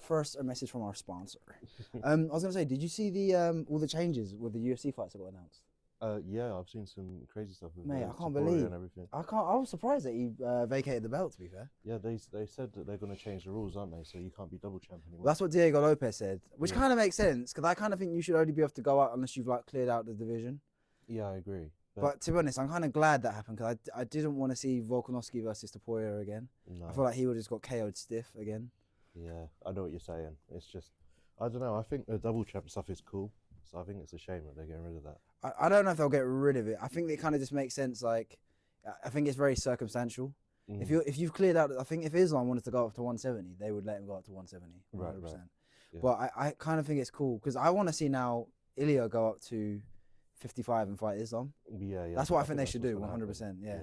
First, a message from our sponsor. I was going to say, did you see the all the changes with the UFC fights that got announced? Yeah, I've seen some crazy stuff with Mate, I can't Topuria believe. and everything. I was surprised that he vacated the belt. To be fair. Yeah, they said that they're going to change the rules, aren't they? So you can't be double champ anymore. That's what Diego Lopez said, which Yeah. kind of makes sense because I kind of think you should only be able to go out unless you've like cleared out the division. Yeah, I agree. But to be honest, I'm kind of glad that happened because I didn't want to see Volkanovski versus Topuria again. No. I feel like he would have just got KO'd stiff again. Yeah, I know what you're saying. It's just, I don't know. I think the double champ stuff is cool. So I think it's a shame that they're getting rid of that. I don't know if they'll get rid of it. I think it kind of just makes sense. Like, I think it's very circumstantial. If you've cleared out, I think if Islam wanted to go up to 170, they would let him go up to 170. 100%. Right. Yeah. But I kind of think it's cool because I want to see now Ilya go up to 55 and fight Islam. Yeah. That's what I think they should do. what's gonna 100%. happen. Yeah.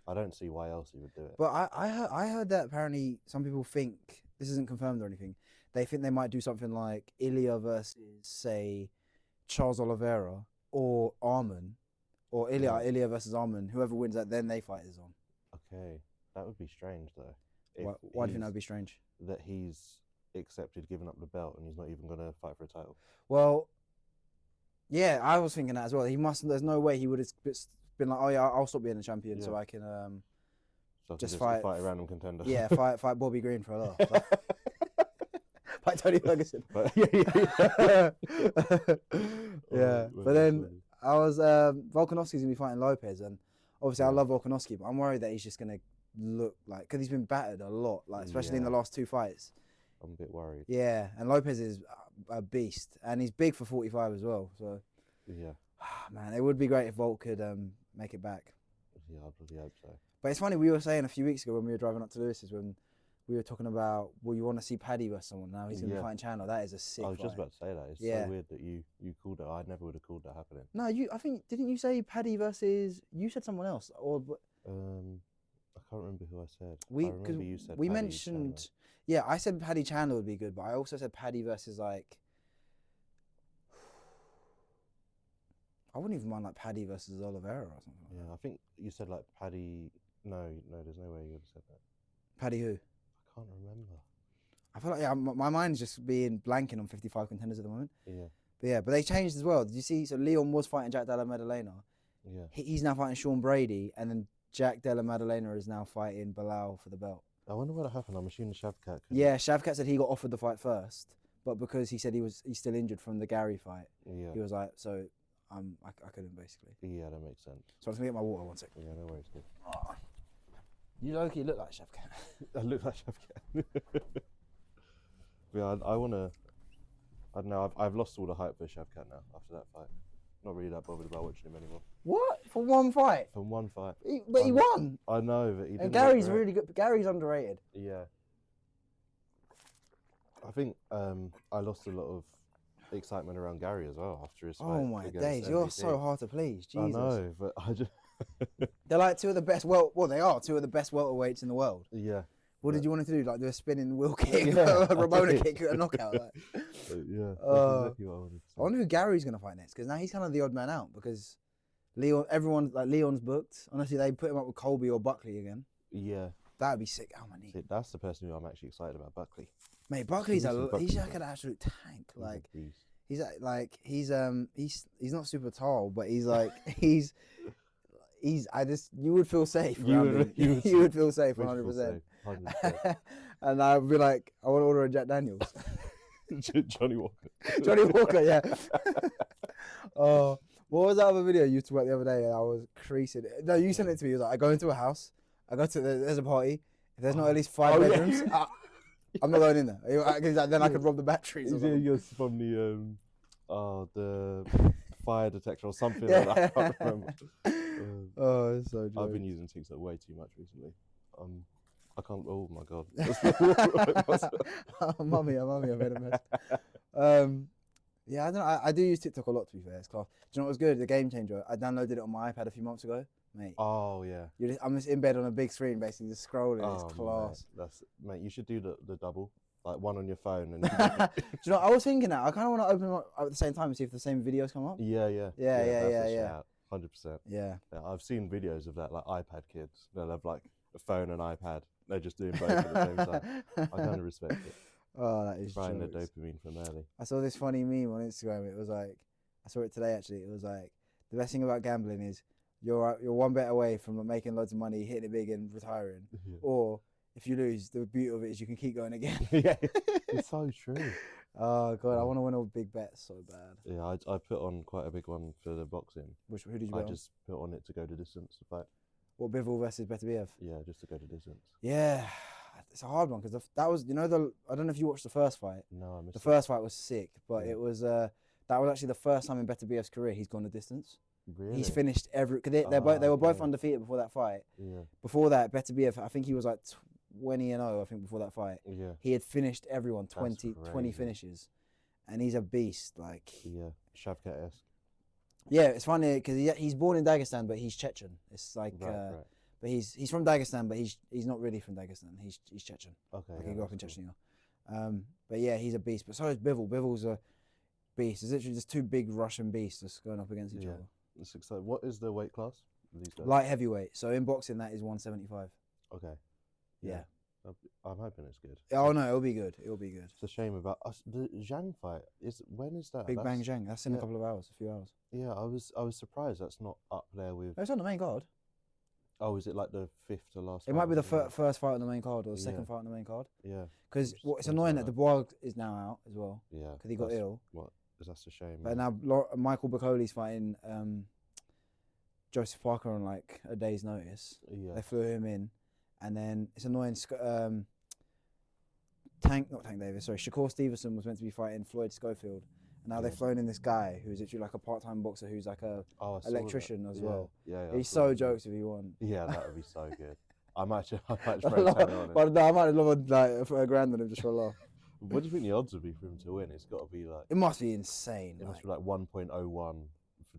I don't see why else he would do it. But I heard that apparently some people think, this isn't confirmed or anything, they think they might do something like Ilya versus, say, Charles Oliveira or Arman, or Ilya versus Arman. Whoever wins that, then they fight Islam. Okay, that would be strange though. Why do you think that would be strange? That he's accepted giving up the belt and he's not even going to fight for a title. Well, yeah, I was thinking that as well. He must. There's no way he would have been like, oh yeah, I'll stop being a champion so I can just fight a random contender. Yeah, fight Bobby Green for a laugh. Fight Tony Ferguson. Yeah. But then I was Volkanovski's gonna be fighting Lopez, and obviously I love Volkanovski, but I'm worried that he's just gonna look like, because he's been battered a lot, like especially in the last 2 fights. I'm a bit worried. Yeah, and Lopez is a beast, and he's big for 45 as well. So yeah, man, it would be great if Volk could make it back. Yeah, I really hope so. But it's funny, we were saying a few weeks ago when we were driving up to Lewis's, when we were talking about, well, you want to see Paddy versus someone, now he's going to be fighting Chandler. That is a sick I was fight. just about to say that. It's so weird that you called it. I never would have called that happening. No, I think, didn't you say Paddy versus, you said someone else? Or I can't remember who I said. I remember you said we Paddy mentioned, Chandler. yeah, I said Paddy Chandler would be good, but I also said Paddy versus like, I wouldn't even mind like Paddy versus Oliveira or something. Yeah, I think you said like Paddy. No, there's no way you would have said that. Paddy who? I can't remember. I feel like my mind's just being blanking on 55 contenders at the moment. Yeah. But they changed as well. Did you see? So Leon was fighting Jack Della Maddalena. Yeah. He's now fighting Sean Brady, and then Jack Della Maddalena is now fighting Bilal for the belt. I wonder what happened. I'm assuming Shavkat. Yeah, Shavkat said he got offered the fight first, but because he said he's still injured from the Gary fight, he was like, so I couldn't basically. Yeah, that makes sense. So I'm just gonna get my water 1 second. Yeah, no worries. Good. Oh. You low-key look like Shavkat. I look like Shavkat. Yeah, I want to. I don't know. I've lost all the hype for Shavkat now after that fight. Not really that bothered about watching him anymore. What? For one fight? From one fight. But he won. I know, but he didn't. And Gary's really good. Gary's underrated. Yeah. I think I lost a lot of excitement around Gary as well after his fight. Oh my days, MVP. you're so hard to please. Jesus. I know, but I just. They're like two of the best. Well, they are two of the best welterweights in the world. Yeah. What did you want to do? Like do a spinning wheel kick, a Ramona kick, a knockout? Like. Yeah. That's exactly what I wanted to say. I wonder who Gary's gonna fight next, because now he's kind of the odd man out, because Leon's booked. Honestly, they put him up with Colby or Buckley again. Yeah. That would be sick. Oh my knee. See, that's the person who I'm actually excited about, Buckley. Mate, Buckley's like an absolute tank. Like he's not super tall, but he's like he's you would feel safe. You would feel safe 100%. And I'd be like, I want to order a Jack Daniels. Johnny Walker. Johnny Walker, yeah. Oh, what was that other video you talked about the other day? And I was creasing. No, you sent it to me. You was like, I go into a house, there's a party. If there's not at least 5 bedrooms, I'm not going in there. Then I could rob the batteries. You're from the fire detector or something like that. I can't remember. Oh, it's so I've been using TikTok way too much recently. I can't. Oh my god. Oh, mummy, I made a mess. Yeah, I don't know. I do use TikTok a lot, to be fair. It's class. Do you know what was good? The Game Changer. I downloaded it on my iPad a few months ago, mate. Oh yeah. I'm just in bed on a big screen, basically just scrolling. It's class. Mate. You should do the double, like one on your phone. And do you know? I was thinking that I kind of want to open them up at the same time and see if the same videos come up. Yeah. 100%. Yeah. Yeah, I've seen videos of that, like iPad kids. They'll have like phone and iPad. They're just doing both at the same time. I kind of respect it. Oh, that is Trying the jokes. dopamine from early. I saw this funny meme on Instagram. It was like, I saw it today actually. It was like, the best thing about gambling is you're one bet away from making loads of money, hitting it big and retiring. Yeah. Or if you lose, the beauty of it is you can keep going again. Yeah, it's so true. Oh god, I want to win all big bets so bad. Yeah, I put on quite a big one for the boxing. Who did you I bet on? just put on it to go to distance to fight. What, Bivol versus Better BF? Yeah, just to go to distance. Yeah, it's a hard one because that was, I don't know if you watched the first fight. No, I missed The it. first fight was sick, but Yeah. it was that was actually the first time in Better BF's career he's gone the distance. Really? He's finished they were both okay. undefeated before that fight. Yeah, Before that, Better BF, I think he was like 20-0. I think before that fight, yeah, he had finished everyone 20 crazy. finishes, and he's a beast. Like, yeah. Shavkat-esque. yeah, it's funny because he's born in Dagestan, but he's Chechen. It's like, Right. but he's from Dagestan, but he's not really from Dagestan. He's Chechen. Okay. Like yeah, he grew up in that's cool. Chechnya. But yeah, he's a beast. But so is Bivol. Bivol's a beast. It's literally just two big Russian beasts just going up against each Yeah. other. It's exciting. What is the weight class? These guys? Light heavyweight. So in boxing, that is 175. Okay. Yeah. I'm hoping it's good. Oh no, it'll be good. It'll be good. It's a shame about us. The Zhang fight when is that? Big Bang Zhang. That's in a yeah. couple of hours, a few hours. Yeah, I was surprised that's not up there with. Oh, it's on the main card. Oh, is it like the fifth to last? It might be the first fight on the main card or the second Yeah. fight on the main card. Yeah. Because Which it's is annoying sad. that Dubois is now out as well Yeah. because he got that's- ill. What? That's a shame. But yeah. now Michael Bacoli's fighting Joseph Parker on like a day's notice. Yeah. They flew him in, and then it's annoying. Not Tank Davis. Sorry, Shakur Stevenson was meant to be fighting Floyd Schofield, and now they've Yeah. flown in this guy who's literally like a part-time boxer who's like a Oh, I saw electrician that. as Yeah. well. Yeah. He's so jokes if he won. Yeah, that would be so good. I might throw I 10 on it. but no, I might love like put a grand on him just for a laugh. What do you think the odds would be for him to win? It's got to be like. It must be insane. It must be like 1.01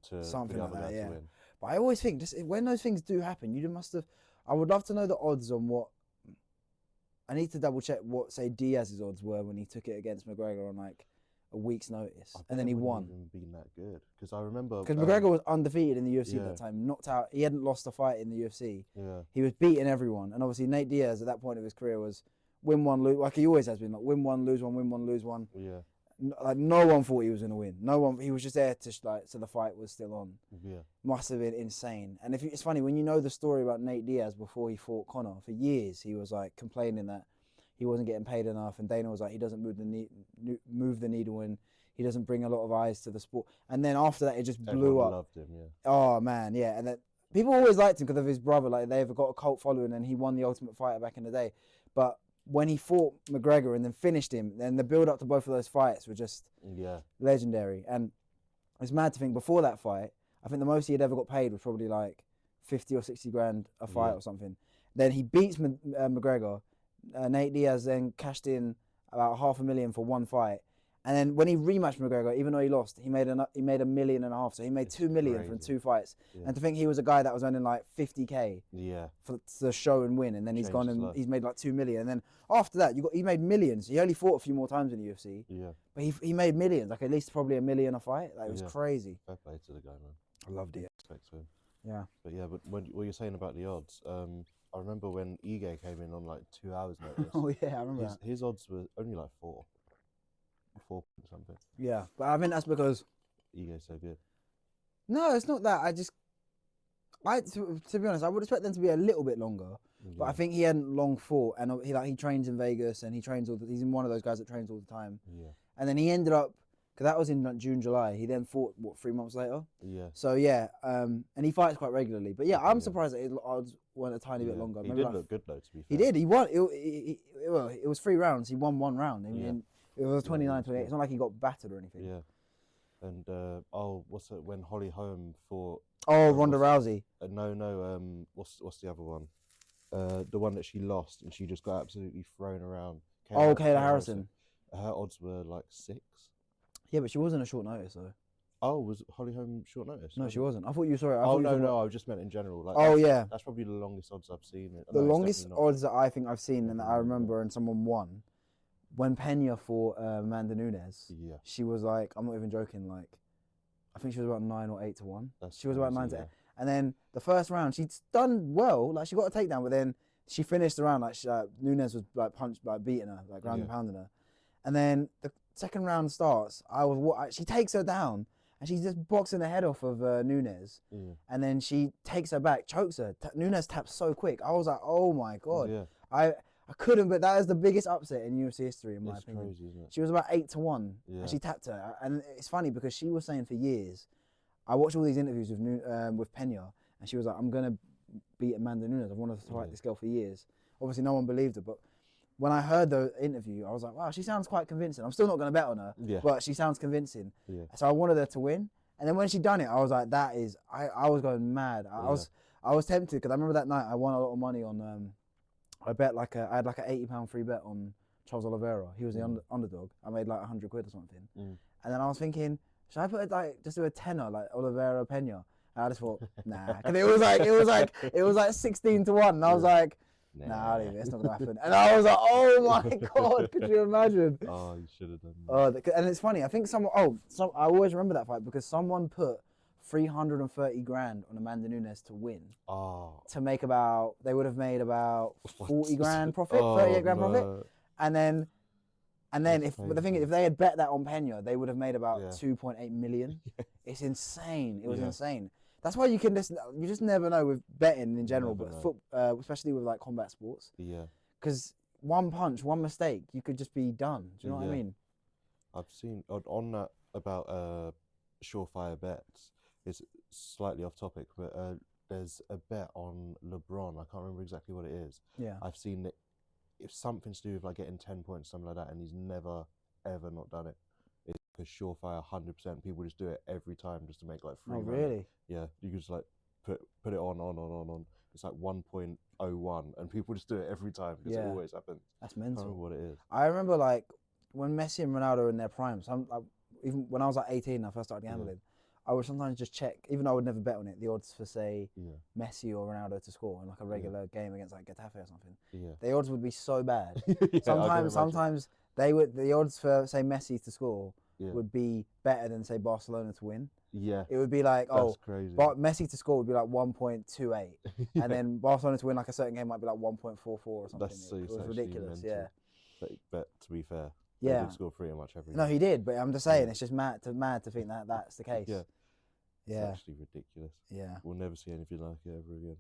for Something the like other that, guy yeah. to win. But I always think just when those things do happen, you must have. I would love to know the odds on what. I need to double check what say Diaz's odds were when he took it against McGregor on like a week's notice, I bet and then it he wouldn't won. Even been that good because I remember Because McGregor was undefeated in the UFC at yeah. that time, knocked out. He hadn't lost a fight in the UFC. Yeah. He was beating everyone, and obviously Nate Diaz at that point of his career was win one, lose. Like he always has been, like win one, lose one, win one, lose one. Yeah. Like no one thought he was gonna win. No one. He was just there to so the fight was still on. Yeah. Must have been insane. And it's funny when you know the story about Nate Diaz before he fought Conor. For years he was like complaining that he wasn't getting paid enough, and Dana was like he doesn't move the needle, and he doesn't bring a lot of eyes to the sport. And then after that, it just blew Everyone up. loved him. Yeah. Oh man, yeah. And that people always liked him because of his brother. Like they've got a cult following, and he won the Ultimate Fighter back in the day. But when he fought McGregor and then finished him, then the build up to both of those fights were just Yeah. legendary. And it's mad to think before that fight, I think the most he had ever got paid was probably like 50 or 60 grand a fight Yeah. or something. Then he beats McGregor. Nate Diaz then cashed in about $500,000 for one fight. And then when he rematched McGregor, even though he lost, he made $1.5 million. So he made It's $2 million from crazy. 2 fights. Yeah. And to think he was a guy that was earning like 50K Yeah. for the show and win, and then he's Changed gone his and life. he's made like 2 million. And then after that, he made millions. He only fought a few more times in the UFC, Yeah. but he made millions, like at least probably $1 million a fight. Like it was Yeah. crazy. Fair play to the guy, man. I loved it. Respect to him. Yeah. But yeah, but what you're saying about the odds, I remember when Ige came in on like 2 hours notice. Oh yeah, I remember that. His odds were only like 4 point something. Yeah, but I think that's because Ige's so good. no, it's not that. To be honest, I would expect them to be a little bit longer. But I Yeah. think he hadn't long fought, and he trains in Vegas, and he trains he's in one of those guys that trains all the time. Yeah. And then he ended up, because that was in like June, July. He then fought 3 months later. Yeah. So yeah, and he fights quite regularly. But yeah, I'm Yeah. surprised that his odds weren't a tiny bit Yeah. longer. He Maybe did like look good though, to be fair. He did. He won. It was 3 rounds. He won 1 round. I mean, it was Yeah, 29-28. yeah. It's not like he got battered or anything. Yeah. And what's it when Holly Holm fought? Oh, Ronda Rousey. No. What's the other one? The one that she lost and she just got absolutely thrown around. Oh, Kayla Harrison. Her odds were like 6. Yeah, but she wasn't a short notice though. Oh, was Holly Holm short notice? No, she wasn't. I thought you saw it. Oh no, I just meant in general. Like, Oh that's, yeah. that's probably the longest odds I've seen. The No, it's longest definitely not. odds that I think I've seen and that I Definitely not. remember and someone won, when Pena fought Amanda Nunes, Yeah, she was like, I'm not even joking, like, I think she was about 9 or 8 to 1. that's She was about crazy, 9 to 8. yeah. And then the first round, she'd done well, like she got a takedown, but then she finished the round like Nunes was like punched, like beating her, like ground and pounding her, and then the second round starts. She takes her down and she's just boxing the head off of Nunes, and then she takes her back, chokes her. Nunes taps so quick. I was like, oh my god, I couldn't. But that is the biggest upset in UFC history, in my opinion. Crazy, isn't it? She was about 8-1, and she tapped her. And it's funny because she was saying for years. I watched all these interviews with Pena, and she was like, I'm gonna beat Amanda Nunes. I've wanted to fight this girl for years. Obviously, no one believed her, but when I heard the interview, I was like, wow, she sounds quite convincing. I'm still not going to bet on her, but she sounds convincing. So I wanted her to win. And then when she done it, I was like, I was going mad. I was tempted because I remember that night I won a lot of money on, I had like an £80 free bet on Charles Oliveira. He was the underdog. I made like 100 quid or something. And then I was thinking, should I put it like, just do a tenner, like Oliveira Pena? And I just thought, nah. And it was like 16-1. And I was like, nah, it's not gonna happen. And I was like, oh my god, could you imagine? Oh, you should have done that. And it's funny, I think I always remember that fight because someone put 330 grand on Amanda Nunes to win. Oh. To make they would have made about 40 grand profit, 38 grand profit. And then if they had bet that on Pena, they would have made about 2.8 million. It's insane. It was insane. That's why you just never know with betting in general, but especially with like combat sports. Yeah. Because one punch, one mistake, you could just be done. Do you know what I mean? I've seen on that about surefire bets. It's slightly off topic, but there's a bet on LeBron. I can't remember exactly what it is. Yeah. I've seen it. It's something to do with like getting 10 points, something like that, and he's never ever not done it. It's a surefire 100%. People just do it every time just to make like free money. Really? Yeah, you can just like put it on. It's like 1.01, and people just do it every time because it always happens. That's mental. I don't remember what it is. I remember like when Messi and Ronaldo were in their prime. Even when I was like 18, and I first started gambling. I would sometimes just check, even though I would never bet on it, the odds for say Messi or Ronaldo to score in like a regular game against like Getafe or something. Yeah. The odds would be so bad. Sometimes the odds for say Messi to score would be better than say Barcelona to win. Yeah. It would be like crazy. But Messi to score would be like 1.28, and then Barcelona to win like a certain game might be like 1.44 or something. It was ridiculous. Mental. Yeah. But to be fair, he did score pretty much every game. No, he did, but I'm just saying it's just mad to think that that's the case. Yeah. It's actually ridiculous. Yeah. We'll never see anything like it ever again.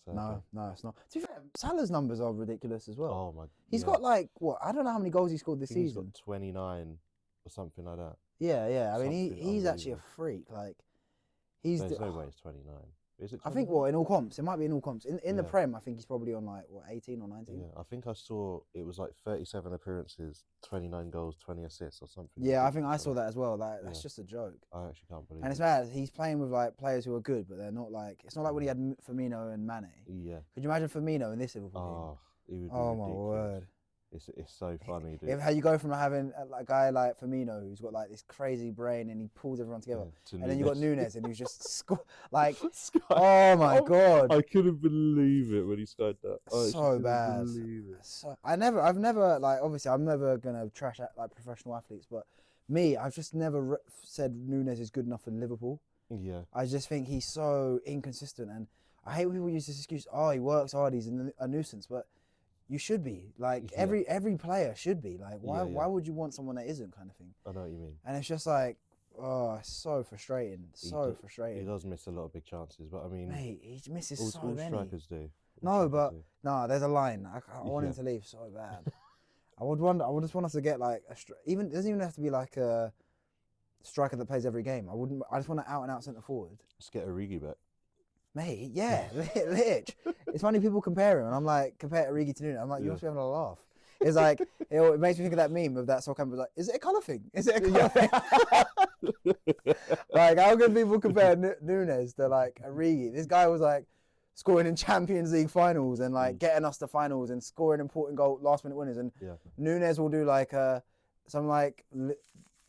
So, no, it's not. To be fair, Salah's numbers are ridiculous as well. Oh my! He's got like what? I don't know how many goals he scored this season. He's got 29 or something like that. Yeah. I mean, he's actually a freak. Like, there's no way it's 29. Is it 29? I think in all comps, it might be in all comps. In the Prem, I think he's probably on like 18 or 19. Yeah, I think I saw it was like 37 appearances, 29 goals, 20 assists or something. Yeah, I think I saw that as well. Like that's just a joke. I actually can't believe it. And it's mad. He's playing with like players who are good, but they're not like. It's not like when he had Firmino and Mane. Yeah. Could you imagine Firmino in this Liverpool team? He would be ridiculous. My word. It's so funny, dude. How you go from having a guy like Firmino who's got like this crazy brain and he pulls everyone together, and then you got Nunes and he's just like, oh my god! I couldn't believe it when he scored that. So bad. I've never like obviously I'm never gonna trash like professional athletes, but I've just never said Nunes is good enough for Liverpool. Yeah. I just think he's so inconsistent, and I hate when people use this excuse. Oh, he works hard. He's a nuisance, but. You should be like every player should be like why would you want someone that isn't kind of thing? I know what you mean. And it's just like it's so frustrating, frustrating. He does miss a lot of big chances, but I mean, mate, he misses so many. All strikers do. No, there's a line. I want him to leave so bad. I just want us to get like it doesn't even have to be like a striker that plays every game. I just want an out and out centre forward. Just get Origi back. Mate, yeah, Lich. It's funny people compare him, and I'm like, compare Origi to Nunes. I'm like, you must be having a laugh. It's like, it makes me think of that meme of that Southampton. Like, is it a colour thing? Is it a colour thing? Like, how can people compare Nunes to like Origi? This guy was like scoring in Champions League finals and like getting us to finals and scoring important last minute winners. And Nunes will do like some like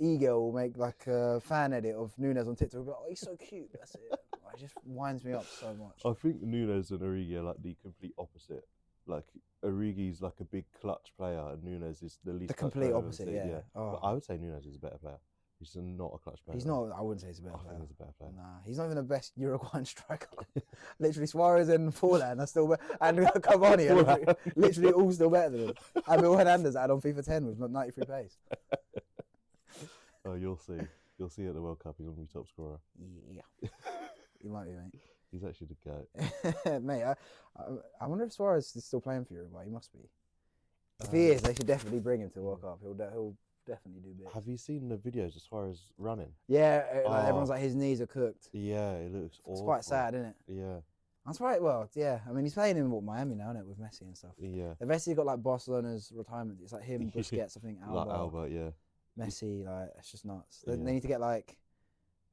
e-girl will make like a fan edit of Nunes on TikTok. Like, oh, he's so cute. That's it. It just winds me up so much. I think Nunes and Origi are like the complete opposite. Like Origi's like a big clutch player, and Nunes is the least. The complete opposite, yeah. But I would say Nunes is a better player. He's not a clutch player. He's not. I wouldn't say he's a better player. I think he's a better player. Nah, he's not even the best Uruguayan striker. Literally, Suarez and Forlan are still better. And Cavani are literally all still better than him. Abel Hernandez had on FIFA 10 with 93 pace. Oh, you'll see. You'll see at the World Cup he's going to be top scorer. Yeah. He might be, mate. He's actually the goat. Mate, I wonder if Suarez is still playing for Uruguay. He must be. If he is, they should definitely bring him to the World Cup. He'll definitely do bits. Have you seen the videos of Suarez running? Yeah, like everyone's like, his knees are cooked. Yeah, it looks awful. It's quite sad, isn't it? Yeah. That's right. Well, yeah. I mean, he's playing in Miami now, isn't it, with Messi and stuff. Yeah. They've basically got like Barcelona's retirement. It's like him, Busquets, I think, Alba. Like Alba, yeah. Messi, like, it's just nuts. They need to get like,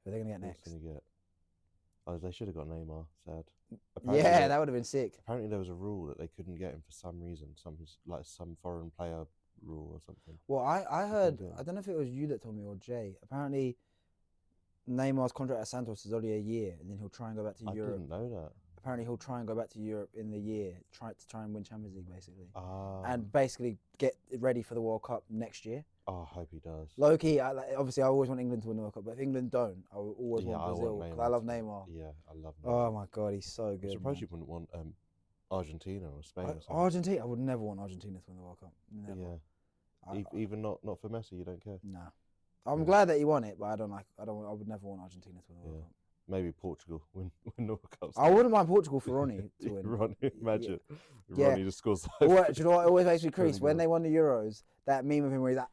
who are they going to get next? Gonna get? Oh, they should have got Neymar. Sad. Yeah, that would have been sick. Apparently, there was a rule that they couldn't get him for some reason, some foreign player rule or something. Well, I heard, I don't know if it was you that told me or Jay. Apparently, Neymar's contract at Santos is only a year, and then he'll try and go back to Europe. I didn't know that. Apparently, he'll try and go back to Europe in the year, try and win Champions League, basically. Ah. And basically get ready for the World Cup next year. Oh, I hope he does. Low-key, obviously, I always want England to win the World Cup, but if England don't, I will always want Brazil, because I love Neymar. Yeah, I love Neymar. Oh my God, he's so good. I'm surprised you wouldn't want Argentina or Spain or something. Argentina, I would never want Argentina to win the World Cup. Never. Yeah. Even not for Messi, you don't care? Nah. I'm glad that he won it, but I would never want Argentina to win the World Cup. Maybe Portugal win the World Cup. I wouldn't mind Portugal for Ronnie to win. Ronnie, imagine. Yeah. Ronnie just scores. Do you know what always makes me crease? When they won the Euros, that meme of him where he's like,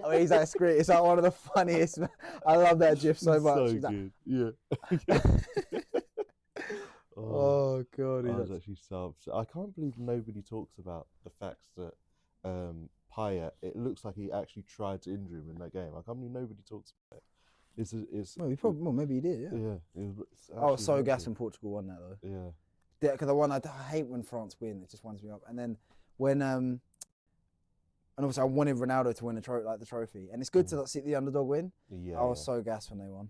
oh, he's like screaming. It's like one of the funniest. I love that GIF so much. So good. Like, yeah. Oh God, I was actually so upset. I can't believe nobody talks about the facts that Payet. It looks like he actually tried to injure him in that game. I can't believe nobody talks about it. Well, maybe he did. Yeah. Yeah. I was so gassed when Portugal won that though. Yeah. Because I hate when France win. It just winds me up. And then when and obviously I wanted Ronaldo to win the trophy, and it's good to see the underdog win. Yeah. I was so gassed when they won.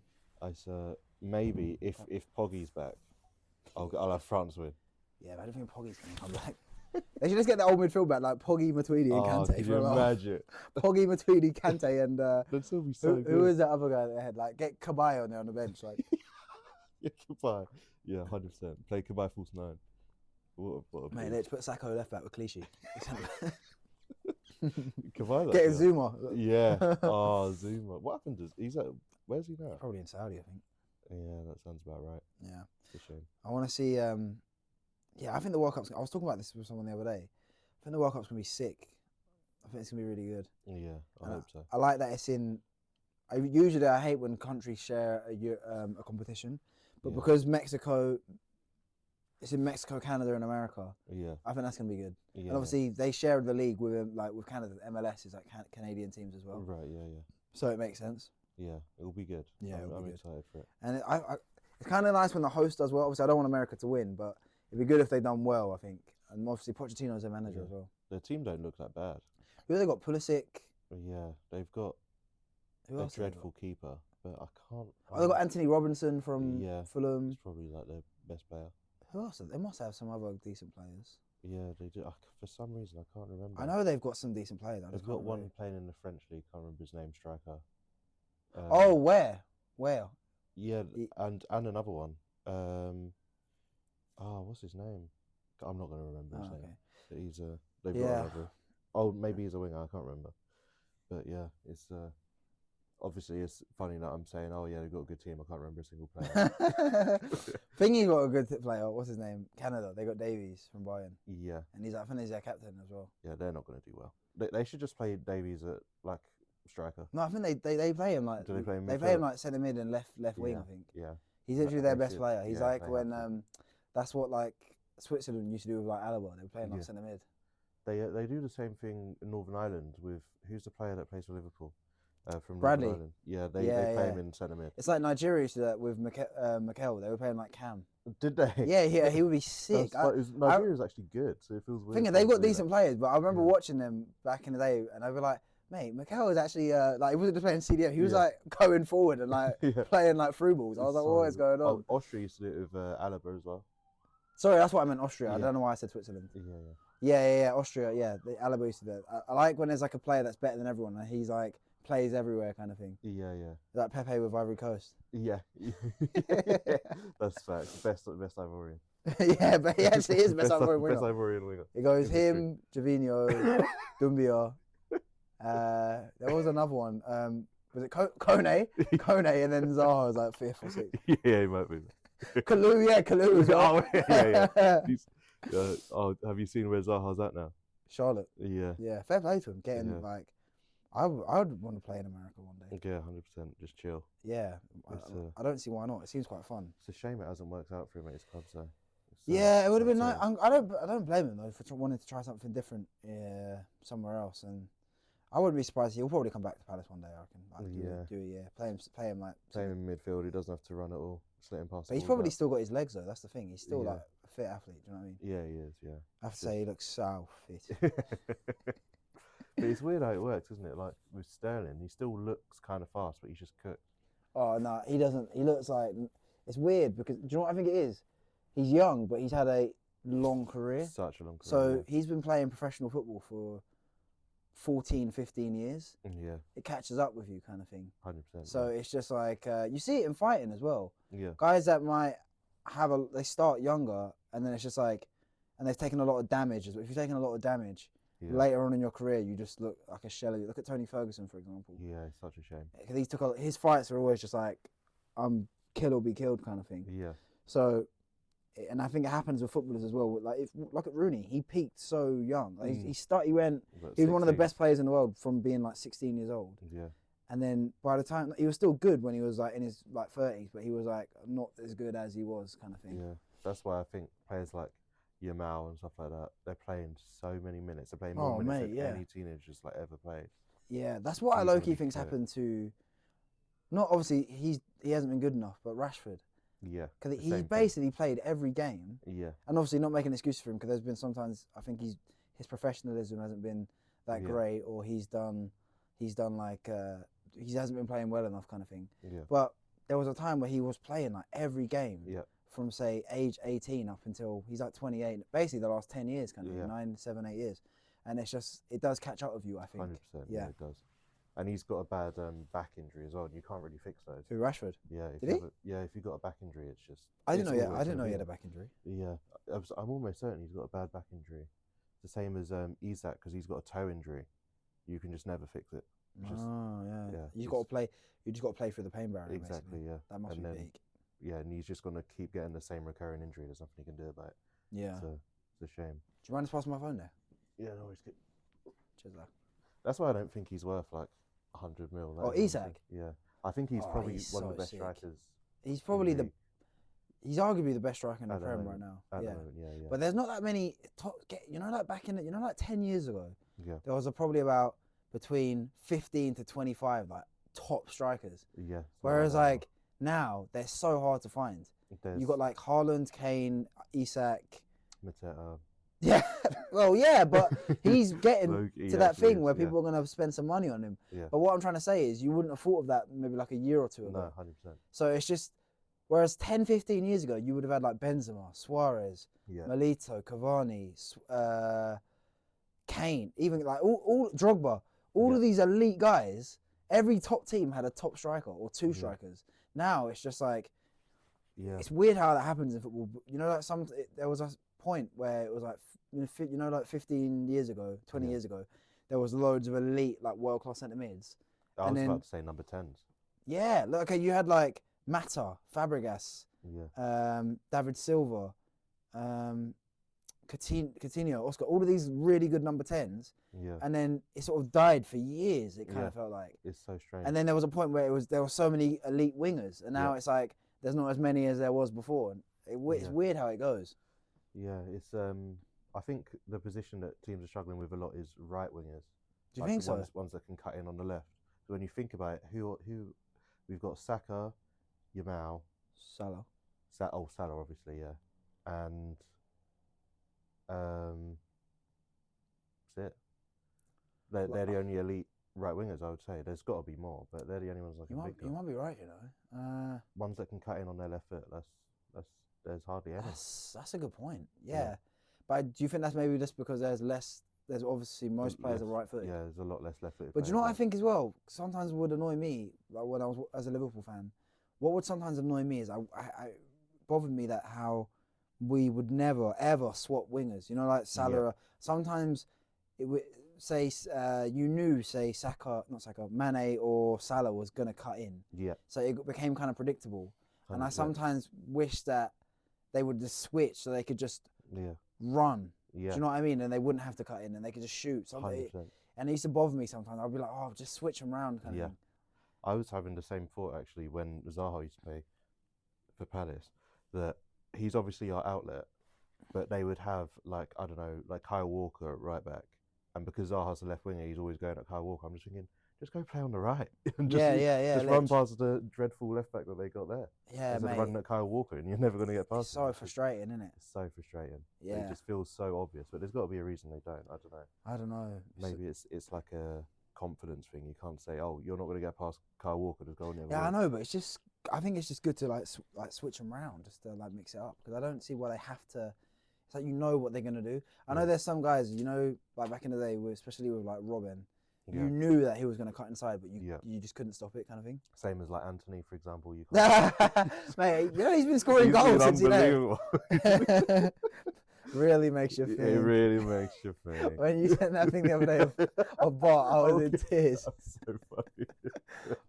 Maybe if Poggy's back, I'll have France win. Yeah, but I don't think Poggy's gonna come back. They should just get the old midfield back, like Poggy, Matuidi, and Kante. Can you imagine? Poggy, Matuidi, Kante, and that'd still be so good. Who is that other guy that they had? Like, get Cabaye on there on the bench, like. Yeah, Cabaye. Yeah, 100%. Play Cabaye false 9. What Mate, let's put Sacco left back with Clichy. Cabaye. Getting Zuma. Yeah. Oh, Zuma. What happened to? Where's he now? Probably in Saudi, I think. Yeah, that sounds about right. Yeah. It's a shame. I want to see. Yeah, I think the World Cup's. I was talking about this with someone the other day. I think the World Cup's gonna be sick. I think it's gonna be really good. Yeah, I hope so. I like that it's in. Usually I hate when countries share a competition, but because Mexico, it's in Mexico, Canada, and America. Yeah. I think that's gonna be good. Yeah. And obviously they share the league with with Canada. MLS is like Canadian teams as well. Right. Yeah. Yeah. So it makes sense. Yeah, it'll be good. Yeah, I'm excited for it. And it's kind of nice when the host does well. Obviously, I don't want America to win, but it'd be good if they done well, I think. And obviously, Pochettino's their manager as well. Their team don't look that bad. Who have they got? Pulisic. Yeah, they've got a dreadful keeper, but I can't. Oh, they've got Anthony Robinson from Fulham. He's probably like their best player. Who else? They must have some other decent players. Yeah, they do. For some reason, I can't remember. I know they've got some decent players. They've got one playing in the French league. Can't remember his name. Striker. Where? Yeah, and another one. What's his name? I'm not going to remember his name. But he's they've got another. Oh, maybe he's a winger. I can't remember. But yeah, it's obviously it's funny that I'm saying, oh yeah, they've got a good team. I can't remember a single player. Thingy got a good player. What's his name? Canada. They got Davies from Bayern. Yeah. And I think he's their captain as well. Yeah, they're not going to do well. They should just play Davies at like striker. No, I think they play him like. Do they play him? They play him like centre mid and left wing. I think. Yeah. He's literally their best player. He's like when that's what like Switzerland used to do with like Alaba. They were playing like centre mid. They do the same thing in Northern Ireland with who's the player that plays for Liverpool from Bradley. Northern Ireland. Yeah, they play him in centre mid. It's like Nigeria used to do that with Mikel. They were playing like Cam. Did they? Yeah, he would be sick. Nigeria's actually good, so it feels weird. They've got decent players, but I remember watching them back in the day, and I was like, mate, Mikel was actually like he wasn't just playing CDM. He was like going forward and like playing like through balls. I was like, what is going on? Austria used to do it with Alaba as well. Sorry, that's what I meant. Austria. I don't know why I said Switzerland. Yeah. Austria. Yeah, Alaba used to do it. I like when there's like a player that's better than everyone, and he's like plays everywhere kind of thing. Yeah, yeah. Like Pepe with Ivory Coast. Yeah. That's facts. Best Ivorian. Yeah, but he actually is best Ivorian winger. Best Ivorian winger. It goes him, Javinho, Doumbia. There was another one. Was it Kone? Kone, and then Zaha was like 5th or 6th. Yeah, he might be. Kalu as well. Yeah. Oh, have you seen where Zaha's at now? Charlotte. Yeah. Yeah, fair play to him. Getting like, I would want to play in America one day. Yeah, 100%. Just chill. Yeah, I don't see why not. It seems quite fun. It's a shame it hasn't worked out for him at his club, so. Yeah, it would have been nice. I don't blame him though for wanting to try something different somewhere else, and I wouldn't be surprised. He'll probably come back to Palace one day. I reckon. Do a year. Play him like. Play him in midfield. He doesn't have to run at all. Slit him past. But he's probably still got his legs though. That's the thing. He's still like a fit athlete. Do you know what I mean? Yeah, he is. Yeah. I have to say he looks so fit. But it's weird how it works, isn't it? Like with Sterling, he still looks kind of fast, but he's just cooked. Oh no, he doesn't. He looks like it's weird because do you know what I think it is? He's young, but he's had a long career. Such a long career. So he's been playing professional football for 14, 15 years. Yeah. It catches up with you kind of thing. 100%. So it's just like, you see it in fighting as well. Yeah. Guys that might they start younger and then it's just like, and they've taken a lot of damage. If you've taken a lot of damage, later on in your career, you just look like a shell of you. Look at Tony Ferguson, for example. Yeah, it's such a shame. Because his fights are always just like, I'm kill or be killed kind of thing. Yeah. So, and I think it happens with footballers as well. Like look at Rooney, he peaked so young. Like he was one of the best players in the world from being like 16 years old. Yeah. And then by the time he was still good when he was like in his like 30s, but he was like not as good as he was kind of thing. Yeah. That's why I think players like Yamal and stuff like that, they're playing so many minutes. They're playing more minutes than any teenagers like ever played. Yeah, that's what I low-key think's happened to. Not obviously he hasn't been good enough, but Rashford. Yeah. Because he basically played every game. Yeah. And obviously not making an excuse for him because there's been sometimes I think his professionalism hasn't been that great, or he hasn't been playing well enough kind of thing. Yeah. But there was a time where he was playing like every game. Yeah. From say age 18 up until he's like 28, basically the last 10 years kind of 9, 7, 8 years. And it's just, it does catch up with you, I think. 100%, yeah, it does. And he's got a bad back injury as well, and you can't really fix those. Who, Rashford? Yeah. Did he? If you've got a back injury, it's just... I didn't know he had a back injury. Yeah. I'm almost certain he's got a bad back injury. It's the same as Isak, because he's got a toe injury. You can just never fix it. Yeah. You just got to play through the pain barrier. Exactly, basically. yeah. That must be big. Yeah, and he's just going to keep getting the same recurring injury. There's nothing he can do about it. Yeah. So it's a shame. Do you mind us passing my phone there? Yeah, no worries. Cheers, lad. That's why I don't think he's worth like 100 mil. Isak? Yeah. I think he's probably one of the best strikers. He's probably he's arguably the best striker in the Prem right now. At the moment, yeah. But there's not that many like 10 years ago, there was probably about between 15 to 25 like top strikers. Yeah. Whereas like now they're so hard to find. You've got like Haaland, Kane, Isak, Mateta. Yeah, well, yeah, but he's getting to that thing where people are going to spend some money on him. Yeah. But what I'm trying to say is you wouldn't have thought of that maybe like a year or two ago. No, 100%. So it's just, whereas 10, 15 years ago, you would have had like Benzema, Suarez, Milito, Cavani, Kane, even like all Drogba, all of these elite guys. Every top team had a top striker or two strikers. Now it's just like, it's weird how that happens in football. You know, like there was a point where it was like, like 15 years ago, 20 years ago, there was loads of elite, like world-class centre mids. I was about to say number 10s. Yeah, look, okay, you had like Mata, Fabregas, David Silva, Coutinho, Oscar, all of these really good number 10s. Yeah. And then it sort of died for years, it kind of felt like. It's so strange. And then there was a point where there were so many elite wingers, and now it's like there's not as many as there was before. And it's weird how it goes. Yeah, it's I think the position that teams are struggling with a lot is right wingers. Do you think so? Ones that can cut in on the left. So when you think about it, who we've got Saka, Yamal, Salah. Salah obviously, yeah, and that's it. They're the only elite right wingers, I would say. There's got to be more, but they're the only ones I can think of. You might be right, you know. Ones that can cut in on their left foot. There's hardly any. That's a good point. Yeah. But do you think that's maybe just because there's less there's obviously most players are right-footed. Yeah, there's a lot less left-footed. But do you know what I think as well? Sometimes would annoy me, like when I was as a Liverpool fan. What would sometimes annoy me is I bothered me that how we would never ever swap wingers. You know, like Salah. Yeah. Sometimes it would say you knew Mane or Salah was gonna cut in. Yeah. So it became kind of predictable, 100%. And I 100%. sometimes wish that they would just switch so they could just run. Yeah. Do you know what I mean? And they wouldn't have to cut in and they could just shoot. And it used to bother me sometimes. I'd be like, oh, just switch them around. Kind of thing. I was having the same thought actually when Zaha used to play for Palace, that he's obviously our outlet, but they would have like, I don't know, like Kyle Walker at right back. And because Zaha's the left winger, he's always going at Kyle Walker. I'm just thinking, just go play on the right. And just run past the dreadful left back that they got there. Yeah, instead of running at Kyle Walker, and you're never going to get past It's so frustrating, isn't it? It's so frustrating. Yeah. It just feels so obvious, but there's got to be a reason they don't. I don't know. Maybe it's like a confidence thing. You can't say, oh, you're not going to get past Kyle Walker, just go on the other way. I know, but it's just, I think it's just good to like switch them around, just to like mix it up, because I don't see why they have to. It's like, you know what they're going to do. I know there's some guys, you know, like back in the day, especially with like Robin, you knew that he was going to cut inside, but you just couldn't stop it, kind of thing. Same as like Anthony, for example. You can't. Mate, you know, he's been scoring goals since, you know. Really makes you think. It really makes you think. When you sent that thing the other day of Bot, I was in tears. That's so funny.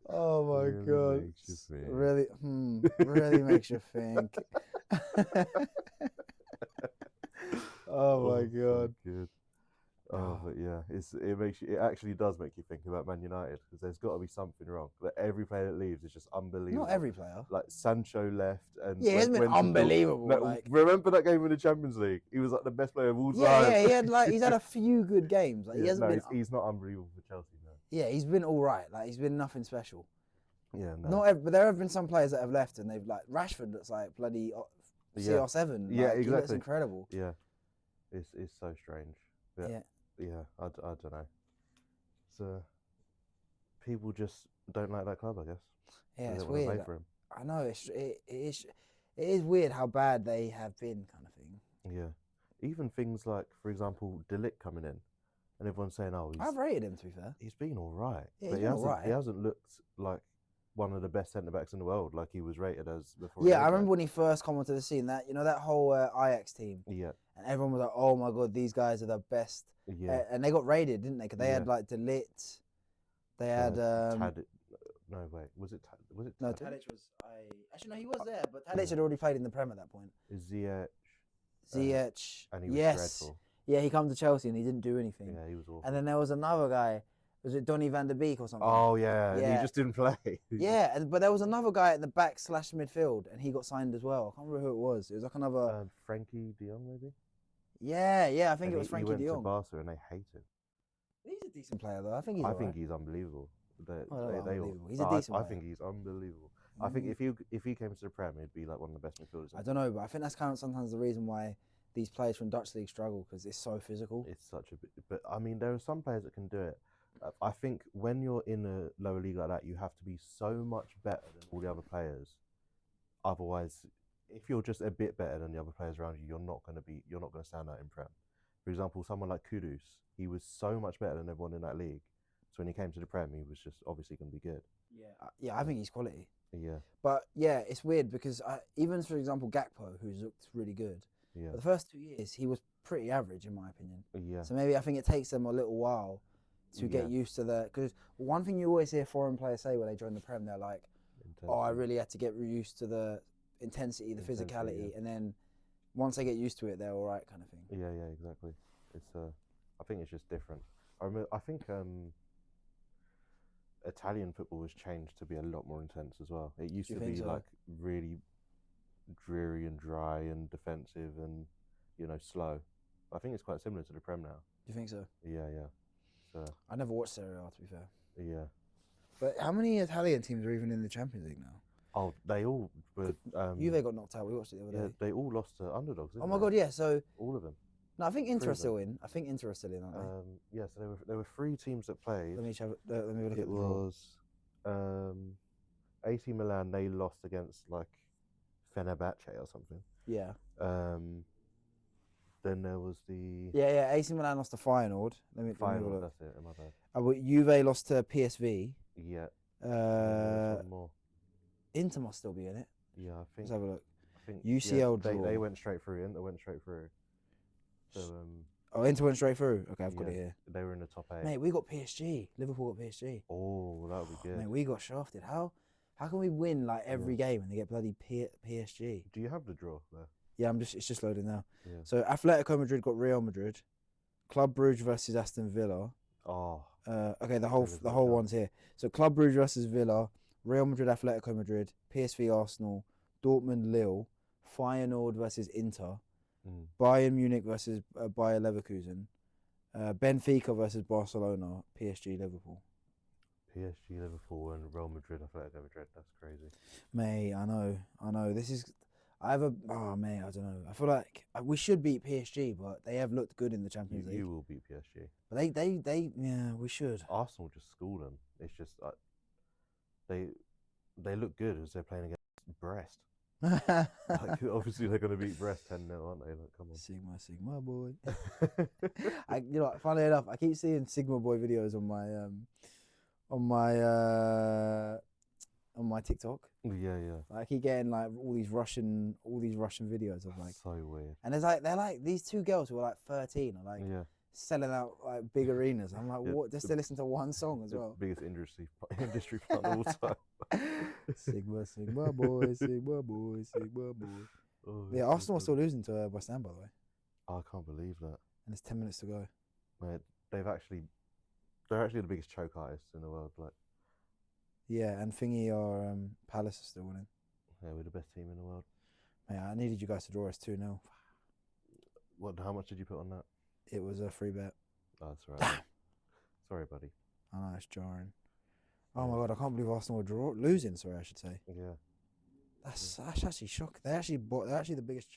Oh my really God. Makes you think. Really makes you think. Oh my God. So good. Oh, but yeah, it actually does make you think about Man United, because there's got to be something wrong. That every player that leaves is just unbelievable. Not every player. Like Sancho left, and he hasn't been unbelievable. Remember that game in the Champions League? He was like the best player of all time. Yeah, he's had a few good games. Like he's not unbelievable for Chelsea. No. Yeah, he's been all right. Like he's been nothing special. Yeah, no. But there have been some players that have left, and they've like Rashford looks like bloody CR7. Yeah, exactly. He looks incredible. Yeah, it's so strange. Yeah, I don't know. So people just don't like that club, I guess. Yeah, it's weird. I know it is weird how bad they have been, kind of thing. Yeah, even things like, for example, De Ligt coming in, and everyone's saying, "Oh, I've rated him, to be fair. He's been all right, yeah, but he hasn't looked like one of the best centre backs in the world, like he was rated as before. Yeah, I remember when he first come onto the scene. That that whole Ajax team. Yeah. And everyone was like, "Oh my God, these guys are the best." Yeah. And they got raided, didn't they? Because they had like De Ligt. They had. No, wait. Was it? No, Tadic was. Actually, no, he was there, but Tadic had already played in the Prem at that point. Ziyech. And he was dreadful. Yeah, he came to Chelsea and he didn't do anything. Yeah, he was awful. And then there was another guy. Was it Donny van der Beek or something? Oh yeah, he just didn't play. Yeah, but there was another guy at the back / midfield, and he got signed as well. I can't remember who it was. It was like another. Frankie de Jong, maybe. Yeah, I think it was Frankie de Jong. He went to Barca and they hate him. He's a decent player though. I think he's unbelievable. He's a decent player. I think he's unbelievable. I think if he came to the Prem, he'd be like one of the best midfielders. I don't know, but I think that's kind of sometimes the reason why these players from Dutch league struggle, because it's so physical. It's such a bit, but I mean, there are some players that can do it. I think when you're in a lower league like that, you have to be so much better than all the other players. Otherwise, if you're just a bit better than the other players around you, you're not going to stand out in Prem. For example, someone like Kudus, he was so much better than everyone in that league. So when he came to the Prem, he was just obviously going to be good. Yeah, I think he's quality. Yeah. But yeah, it's weird because even, for example, Gakpo, who's looked really good, but the first 2 years, he was pretty average in my opinion. Yeah. So maybe I think it takes them a little while to get used to because one thing you always hear foreign players say when they join the Prem, they're like, "Oh, I really had to get used to the intensity, the physicality," and then once they get used to it, they're all right, kind of thing. Yeah, exactly. It's I think it's just different. I think Italian football has changed to be a lot more intense as well. It used to be like really dreary and dry and defensive and slow. I think it's quite similar to the Prem now. Do you think so? Yeah. So I never watched Serie A, to be fair. Yeah. But how many Italian teams are even in the Champions League now? Oh, they all were. Juve got knocked out. We watched it the other day. They all lost to underdogs. Oh my God, yeah. So all of them. No, I think Inter are still in. I think Inter are still in, aren't they? Yeah. So there were 3 teams that played. Let me look at it. It was AC Milan. They lost against like Fenerbahce or something. Yeah. Then there was the Yeah. AC Milan lost to Feyenoord. Let me have a final. look. That's it. My bad. But Juve lost to PSV. Yeah. And then there was one more. Inter must still be in it. Yeah, I think. Let's have a look. I think UCL they draw. went straight through. Inter went straight through. So Inter went straight through. Okay, I've got it here. They were in the top 8. Mate, we got PSG. Liverpool got PSG. Oh, that would be good. Mate, we got shafted. How can we win like every game and they get bloody PSG? Do you have the draw there? Yeah, it's just loading now. Yeah. So Atletico Madrid got Real Madrid. Club Brugge versus Aston Villa. Oh. Okay, the whole one's here. So Club Brugge versus Villa, Real Madrid, Atletico Madrid, PSV, Arsenal, Dortmund, Lille, Feyenoord versus Inter, Bayern Munich versus Bayer Leverkusen, Benfica versus Barcelona, PSG, Liverpool. PSG, Liverpool, and Real Madrid, Atletico Madrid. That's crazy. Mate, I know. This is. I don't know. I feel like we should beat PSG, but they have looked good in the Champions League. You will beat PSG. But yeah, we should. Arsenal just schooled them. It's just they look good as they're playing against Brest. Like, obviously they're going to beat Brest 10-0, aren't they? Like, come on. Sigma boy. Funnily enough, I keep seeing Sigma boy videos on my TikTok. Yeah. I keep getting like all these Russian videos of like. So weird. And they're like these two girls who are like 13 are like selling out like big arenas. I'm like, what? Just to listen to one song as well. Biggest industry plant of all time. Sigma boy. Oh, yeah, Arsenal are still losing to West Ham, by the way. I can't believe that. And it's 10 minutes to go. Mate, they're actually the biggest choke artists in the world. Like. Yeah, and Palace are still winning. Yeah, we're the best team in the world. Mate, I needed you guys to draw us 2-0. How much did you put on that? It was a free bet. Oh, that's all right. Sorry, buddy. I know, it's jarring. Oh my God, I can't believe Arsenal were losing, I should say. Yeah. That's actually shocking. They're actually the biggest